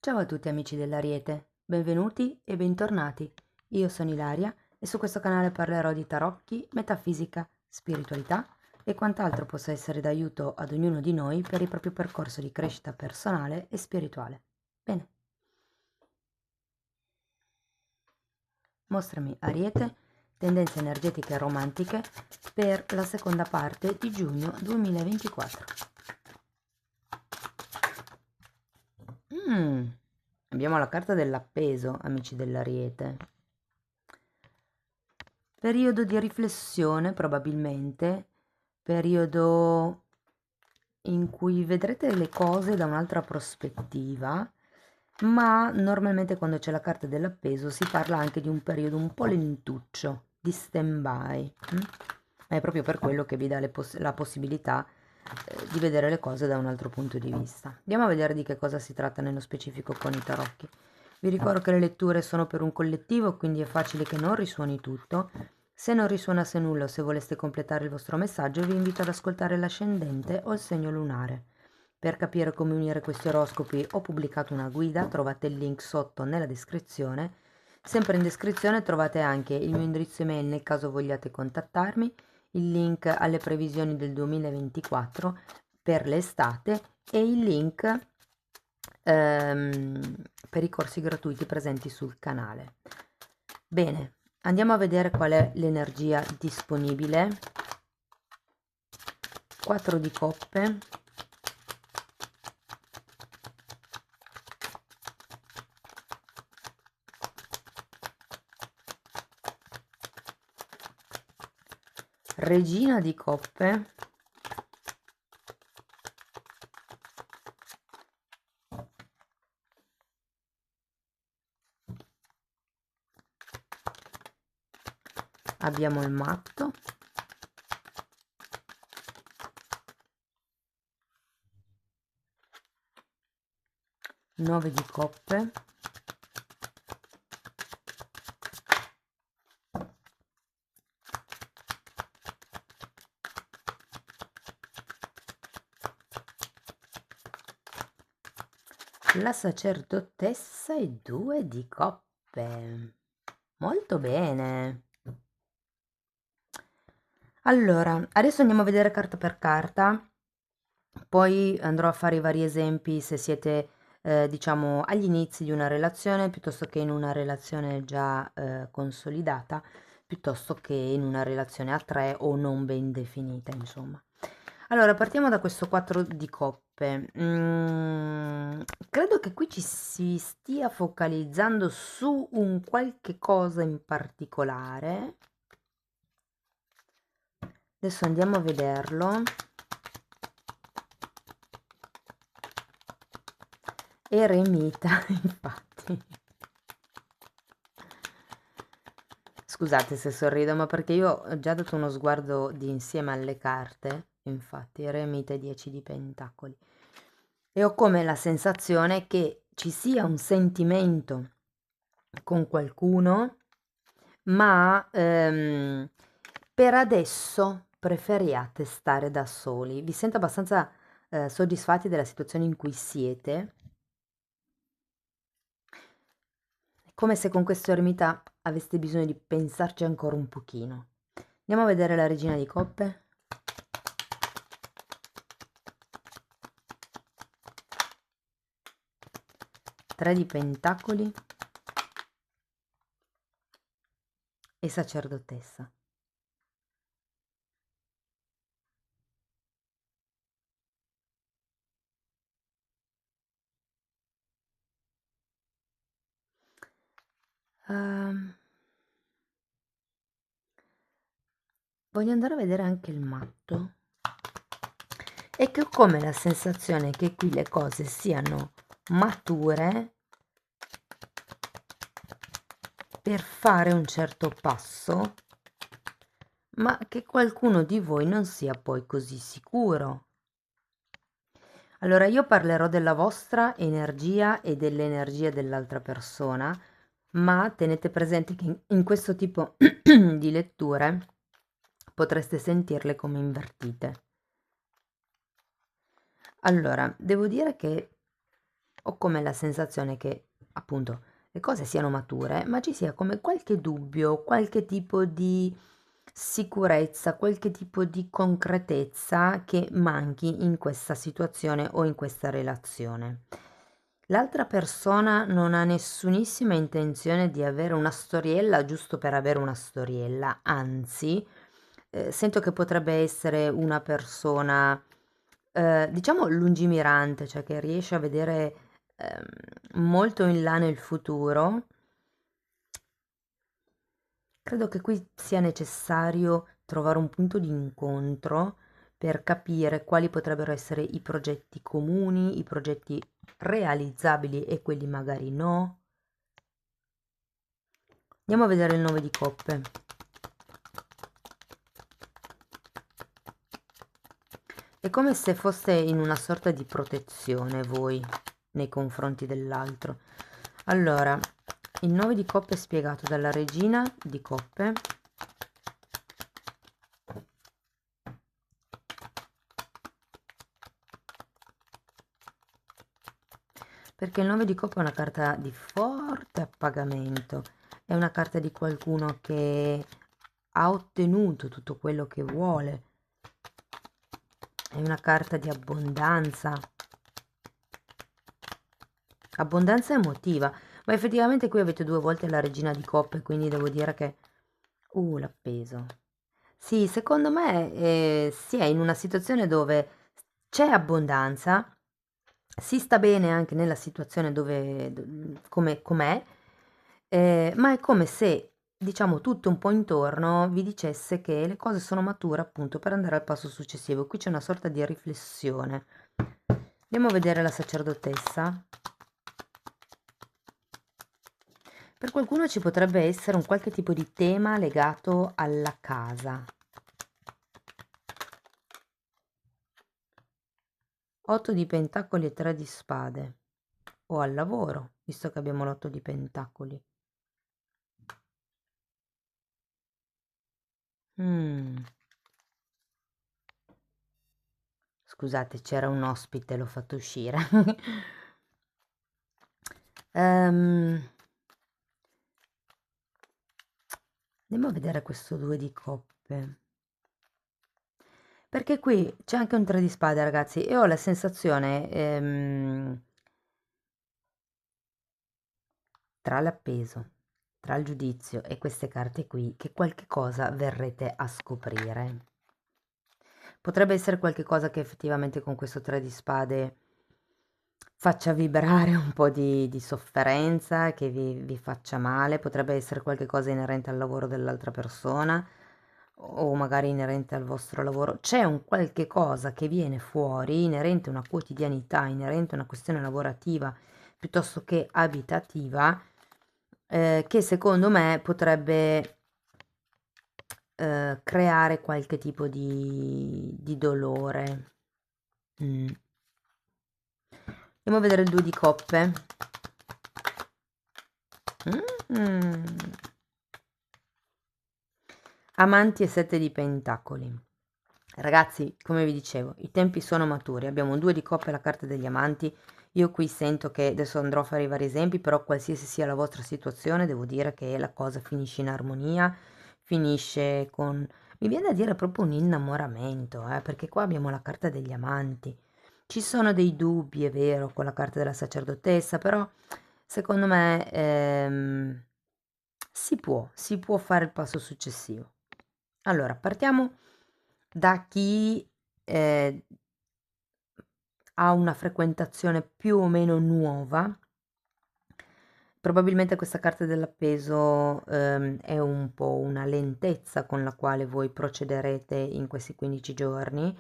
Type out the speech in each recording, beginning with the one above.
Ciao a tutti amici dell'Ariete, benvenuti e bentornati. Io sono Ilaria e su questo canale parlerò di tarocchi, metafisica, spiritualità e quant'altro possa essere d'aiuto ad ognuno di noi per il proprio percorso di crescita personale e spirituale. Bene, mostrami Ariete, tendenze energetiche romantiche per la seconda parte di giugno 2024. Mm, abbiamo la carta dell'appeso, amici dell'Ariete. Periodo di riflessione probabilmente, periodo in cui vedrete le cose da un'altra prospettiva, ma normalmente quando c'è la carta dell'appeso si parla anche di un periodo un po' lentuccio, di stand-by. Ma è proprio per quello che vi dà la possibilità di vedere le cose da un altro punto di vista. Andiamo a vedere di che cosa si tratta nello specifico con i tarocchi. Vi ricordo che le letture sono per un collettivo, quindi è facile che non risuoni tutto. Se non risuonasse nulla o se voleste completare il vostro messaggio, vi invito ad ascoltare l'ascendente o il segno lunare. Per capire come unire questi oroscopi ho pubblicato una guida, trovate il link sotto nella descrizione. Sempre in descrizione trovate anche il mio indirizzo email nel caso vogliate contattarmi, il link alle previsioni del 2024 per l'estate e il link per i corsi gratuiti presenti sul canale. Bene, andiamo a vedere qual è l'energia disponibile. 4 di coppe, regina di coppe, abbiamo il matto, 9 di coppe, la sacerdotessa e 2 di coppe. Molto bene. Allora, adesso andiamo a vedere carta per carta, poi andrò a fare i vari esempi se siete, diciamo, agli inizi di una relazione, piuttosto che in una relazione già consolidata, piuttosto che in una relazione a tre o non ben definita, insomma. Allora, partiamo da questo 4 di coppe. Credo che qui ci si stia focalizzando su un qualche cosa in particolare. Adesso andiamo a vederlo. Eremita, infatti. Scusate se sorrido, ma perché io ho già dato uno sguardo di insieme alle carte, infatti, Eremita e 10 di pentacoli. E ho come la sensazione che ci sia un sentimento con qualcuno, ma per adesso preferiate stare da soli. Vi sento abbastanza soddisfatti della situazione in cui siete. È come se con questa eremita aveste bisogno di pensarci ancora un pochino. Andiamo a vedere la regina di coppe. Tre di pentacoli e sacerdotessa. Ehm, voglio andare a vedere anche il matto. E che ho come la sensazione che qui le cose siano mature per fare un certo passo, ma che qualcuno di voi non sia poi così sicuro. Allora io parlerò della vostra energia e dell'energia dell'altra persona, ma tenete presente che in questo tipo di letture potreste sentirle come invertite. Allora, devo dire che ho come la sensazione che appunto le cose siano mature, ma ci sia come qualche dubbio, qualche tipo di sicurezza, qualche tipo di concretezza che manchi in questa situazione o in questa relazione. L'altra persona non ha nessunissima intenzione di avere una storiella giusto per avere una storiella, anzi, sento che potrebbe essere una persona, diciamo lungimirante, cioè che riesce a vedere molto in là nel futuro. Credo che qui sia necessario trovare un punto di incontro per capire quali potrebbero essere i progetti comuni, i progetti realizzabili e quelli magari no. Andiamo a vedere il 9 di coppe. È come se foste in una sorta di protezione voi nei confronti dell'altro. Allora, il 9 di coppe è spiegato dalla regina di coppe. Perché il 9 di coppe è una carta di forte appagamento, è una carta di qualcuno che ha ottenuto tutto quello che vuole, è una carta di abbondanza, abbondanza emotiva, ma effettivamente qui avete due volte la regina di coppe, quindi devo dire che l'appeso. Sì, secondo me si è in una situazione dove c'è abbondanza, si sta bene anche nella situazione dove, come com'è, ma è come se, diciamo, tutto un po' intorno vi dicesse che le cose sono mature appunto per andare al passo successivo. Qui c'è una sorta di riflessione. Andiamo a vedere la sacerdotessa. Per qualcuno ci potrebbe essere un qualche tipo di tema legato alla casa. 8 di pentacoli e 3 di spade. O al lavoro, visto che abbiamo l'8 di pentacoli. Scusate, c'era un ospite, l'ho fatto uscire. Andiamo a vedere questo 2 di coppe. Perché qui c'è anche un 3 di spade, ragazzi, e ho la sensazione, tra l'appeso, tra il giudizio e queste carte qui, che qualche cosa verrete a scoprire. Potrebbe essere qualche cosa che effettivamente con questo 3 di spade faccia vibrare un po' di sofferenza, che vi faccia male, potrebbe essere qualche cosa inerente al lavoro dell'altra persona o magari inerente al vostro lavoro. C'è un qualche cosa che viene fuori inerente a una quotidianità, inerente a una questione lavorativa piuttosto che abitativa, che secondo me potrebbe creare qualche tipo di dolore. Andiamo a vedere il 2 di coppe. Mm. Amanti e 7 di pentacoli. Ragazzi, come vi dicevo, i tempi sono maturi. Abbiamo un 2 di coppe e la carta degli amanti. Io qui sento che, adesso andrò a fare i vari esempi, però qualsiasi sia la vostra situazione, devo dire che la cosa finisce in armonia, finisce con, mi viene a dire proprio un innamoramento, perché qua abbiamo la carta degli amanti. Ci sono dei dubbi, è vero, con la carta della sacerdotessa, però secondo me si può fare il passo successivo. Allora, partiamo da chi ha una frequentazione più o meno nuova. Probabilmente questa carta dell'appeso è un po' una lentezza con la quale voi procederete in questi 15 giorni.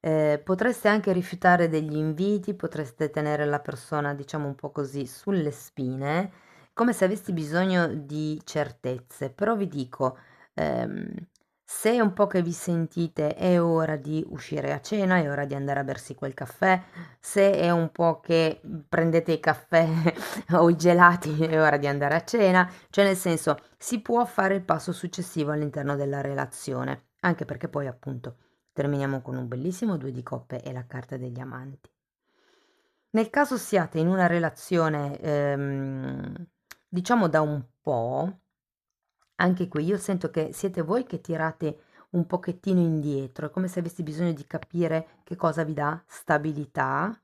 Potreste anche rifiutare degli inviti, potreste tenere la persona, diciamo un po' così, sulle spine, come se avessi bisogno di certezze. Però vi dico, ehm, se è un po' che vi sentite è ora di uscire a cena, è ora di andare a bersi quel caffè, se è un po' che prendete i caffè o i gelati è ora di andare a cena, cioè nel senso si può fare il passo successivo all'interno della relazione, anche perché poi appunto terminiamo con un bellissimo 2 di coppe e la carta degli amanti. Nel caso siate in una relazione, diciamo da un po', anche qui io sento che siete voi che tirate un pochettino indietro, è come se avessi bisogno di capire che cosa vi dà stabilità.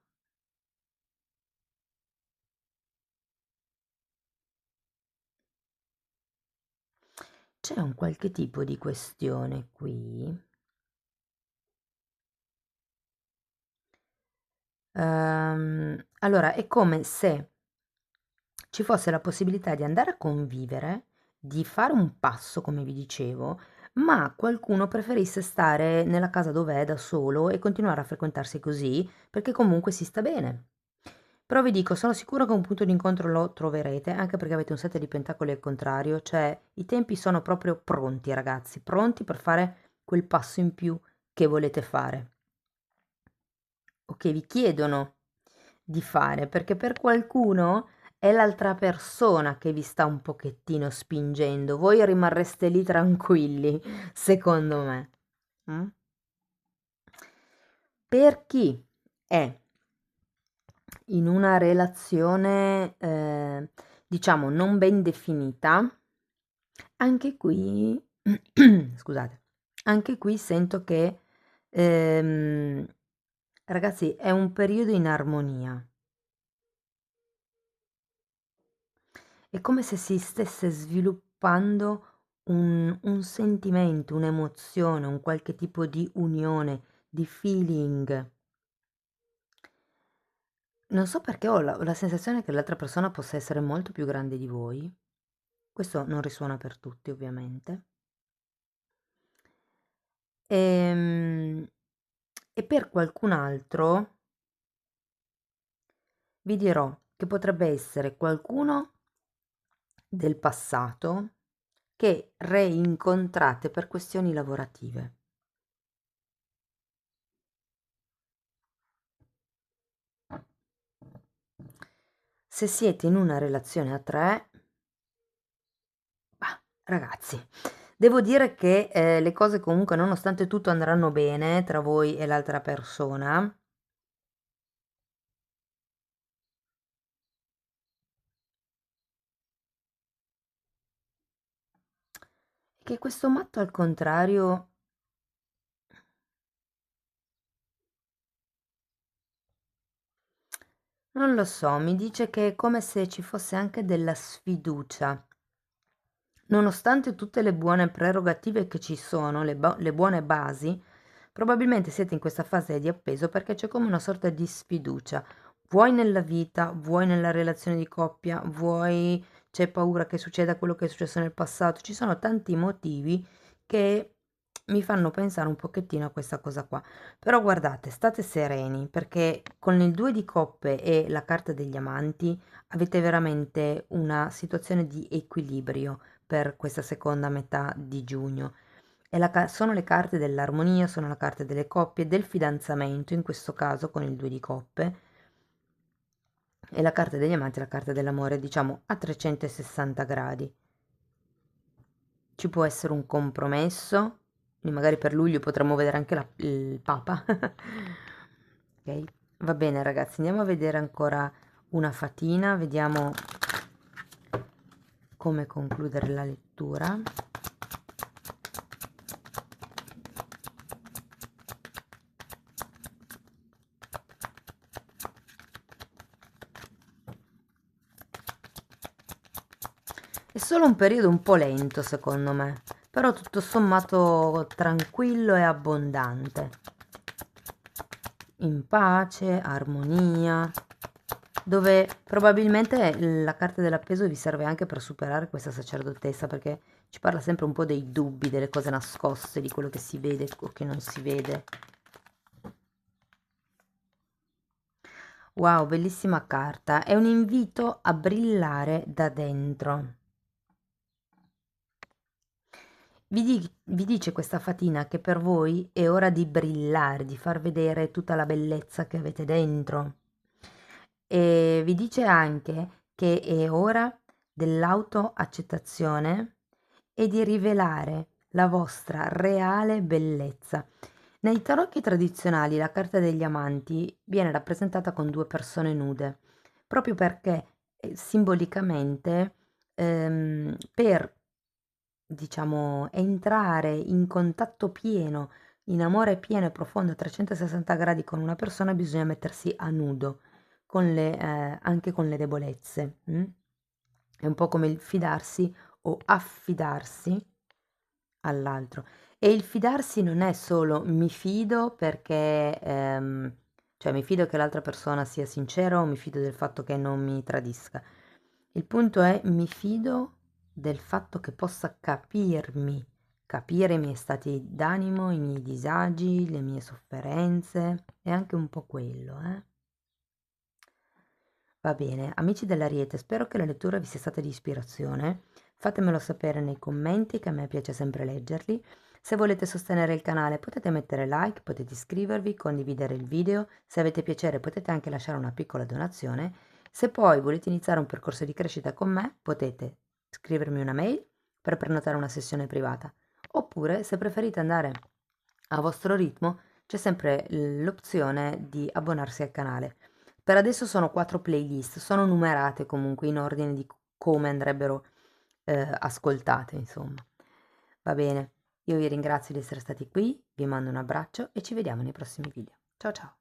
C'è un qualche tipo di questione qui. Allora, è come se ci fosse la possibilità di andare a convivere, di fare un passo, come vi dicevo, ma qualcuno preferisse stare nella casa dove è da solo e continuare a frequentarsi così, perché comunque si sta bene. Però vi dico, sono sicuro che un punto di incontro lo troverete, anche perché avete un 7 di pentacoli al contrario, cioè i tempi sono proprio pronti, ragazzi, pronti per fare quel passo in più che volete fare o che vi chiedono di fare, perché per qualcuno è l'altra persona che vi sta un pochettino spingendo, voi rimarreste lì tranquilli, secondo me. Mm? Per chi è in una relazione, diciamo, non ben definita, anche qui, scusate, anche qui sento che, ehm, ragazzi, è un periodo in armonia. È come se si stesse sviluppando un sentimento, un'emozione, un qualche tipo di unione, di feeling. Non so perché ho la sensazione che l'altra persona possa essere molto più grande di voi. Questo non risuona per tutti, ovviamente. Ehm, E per qualcun altro vi dirò che potrebbe essere qualcuno del passato che reincontrate per questioni lavorative. Se siete in una relazione a 3, bah, ragazzi, devo dire che le cose comunque nonostante tutto andranno bene tra voi e l'altra persona. Che questo matto al contrario, non lo so, mi dice che è come se ci fosse anche della sfiducia. Nonostante tutte le buone prerogative che ci sono, le buone basi, probabilmente siete in questa fase di appeso perché c'è come una sorta di sfiducia. Vuoi nella vita, vuoi nella relazione di coppia, vuoi c'è paura che succeda quello che è successo nel passato. Ci sono tanti motivi che mi fanno pensare un pochettino a questa cosa qua. Però guardate, state sereni perché con il 2 di coppe e la carta degli amanti avete veramente una situazione di equilibrio per questa seconda metà di giugno. Sono le carte dell'armonia, sono le carte delle coppie, del fidanzamento, in questo caso con il 2 di coppe, e la carta degli amanti, la carta dell'amore, diciamo a 360 gradi. Ci può essere un compromesso, quindi magari per luglio potremmo vedere anche il Papa. Ok, va bene ragazzi, andiamo a vedere ancora una fatina, vediamo come concludere la lettura. È solo un periodo un po' lento secondo me, però tutto sommato tranquillo e abbondante, in pace, armonia, dove probabilmente la carta dell'appeso vi serve anche per superare questa sacerdotessa, perché ci parla sempre un po' dei dubbi, delle cose nascoste, di quello che si vede o che non si vede. Wow, bellissima carta, è un invito a brillare da dentro. Vi dice questa fatina che per voi è ora di brillare, di far vedere tutta la bellezza che avete dentro. E vi dice anche che è ora dell'autoaccettazione e di rivelare la vostra reale bellezza. Nei tarocchi tradizionali la carta degli amanti viene rappresentata con due persone nude, proprio perché simbolicamente per, diciamo, entrare in contatto pieno, in amore pieno e profondo a 360 gradi con una persona bisogna mettersi a nudo, anche con le debolezze. È un po' come il fidarsi o affidarsi all'altro. E il fidarsi non è solo mi fido perché, cioè mi fido che l'altra persona sia sincera o mi fido del fatto che non mi tradisca. Il punto è mi fido del fatto che possa capirmi, capire i miei stati d'animo, i miei disagi, le mie sofferenze, è anche un po' quello, eh. Va bene, amici dell'Ariete, spero che la lettura vi sia stata di ispirazione. Fatemelo sapere nei commenti, che a me piace sempre leggerli. Se volete sostenere il canale potete mettere like, potete iscrivervi, condividere il video. Se avete piacere potete anche lasciare una piccola donazione. Se poi volete iniziare un percorso di crescita con me, potete scrivermi una mail per prenotare una sessione privata. Oppure, se preferite andare a vostro ritmo, c'è sempre l'opzione di abbonarsi al canale. Per adesso sono 4 playlist, sono numerate comunque in ordine di come andrebbero ascoltate, insomma. Va bene, io vi ringrazio di essere stati qui, vi mando un abbraccio e ci vediamo nei prossimi video. Ciao ciao!